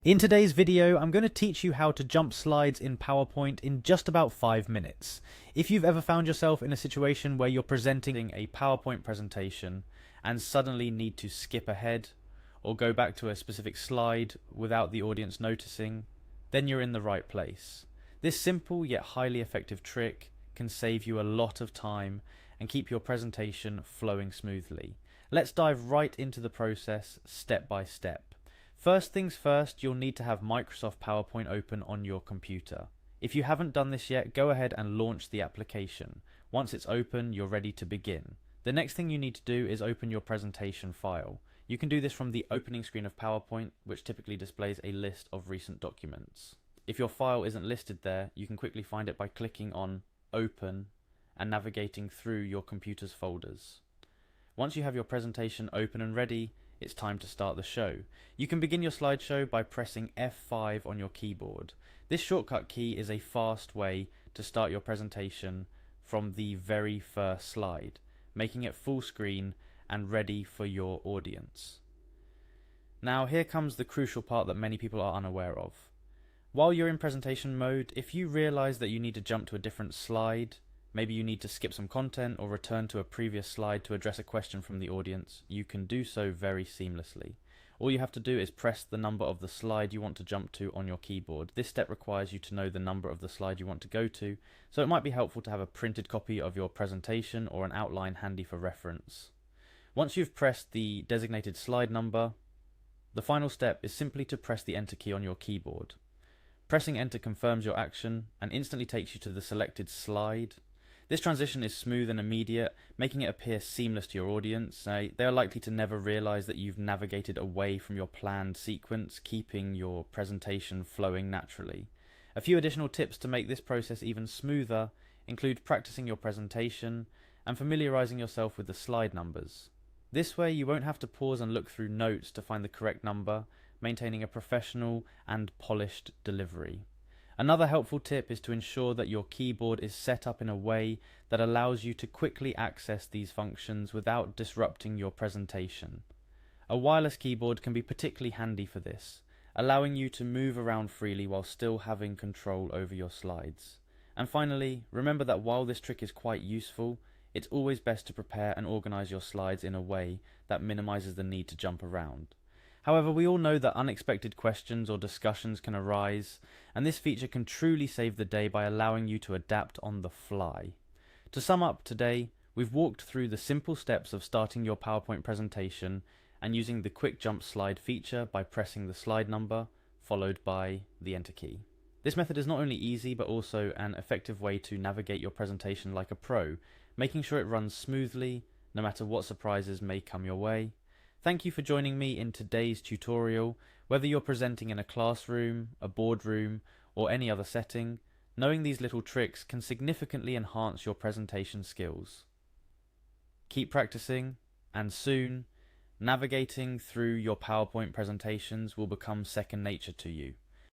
In today's video, I'm going to teach you how to jump slides in PowerPoint in just about 5 minutes. If you've ever found yourself in a situation where you're presenting a PowerPoint presentation and suddenly need to skip ahead or go back to a specific slide without the audience noticing, then you're in the right place. This simple yet highly effective trick can save you a lot of time and keep your presentation flowing smoothly. Let's dive right into the process step by step. First things first, you'll need to have Microsoft PowerPoint open on your computer. If you haven't done this yet, go ahead and launch the application. Once it's open, you're ready to begin. The next thing you need to do is open your presentation file. You can do this from the opening screen of PowerPoint, which typically displays a list of recent documents. If your file isn't listed there, you can quickly find it by clicking on Open and navigating through your computer's folders. Once you have your presentation open and ready, it's time to start the show. You can begin your slideshow by pressing F5 on your keyboard. This shortcut key is a fast way to start your presentation from the very first slide, making it full screen and ready for your audience. Now here comes the crucial part that many people are unaware of. While you're in presentation mode, if you realize that you need to jump to a different slide, maybe you need to skip some content or return to a previous slide to address a question from the audience, you can do so very seamlessly. All you have to do is press the number of the slide you want to jump to on your keyboard. This step requires you to know the number of the slide you want to go to, so it might be helpful to have a printed copy of your presentation or an outline handy for reference. Once you've pressed the designated slide number, the final step is simply to press the Enter key on your keyboard. Pressing Enter confirms your action and instantly takes you to the selected slide. This transition is smooth and immediate, making it appear seamless to your audience. They are likely to never realize that you've navigated away from your planned sequence, keeping your presentation flowing naturally. A few additional tips to make this process even smoother include practicing your presentation and familiarizing yourself with the slide numbers. This way you won't have to pause and look through notes to find the correct number, maintaining a professional and polished delivery. Another helpful tip is to ensure that your keyboard is set up in a way that allows you to quickly access these functions without disrupting your presentation. A wireless keyboard can be particularly handy for this, allowing you to move around freely while still having control over your slides. And finally, remember that while this trick is quite useful, it's always best to prepare and organize your slides in a way that minimizes the need to jump around. However, we all know that unexpected questions or discussions can arise, and this feature can truly save the day by allowing you to adapt on the fly. To sum up today, we've walked through the simple steps of starting your PowerPoint presentation and using the quick jump slide feature by pressing the slide number followed by the Enter key. This method is not only easy but also an effective way to navigate your presentation like a pro, making sure it runs smoothly no matter what surprises may come your way. Thank you for joining me in today's tutorial. Whether you're presenting in a classroom, a boardroom, or any other setting, knowing these little tricks can significantly enhance your presentation skills. Keep practicing, and soon, navigating through your PowerPoint presentations will become second nature to you.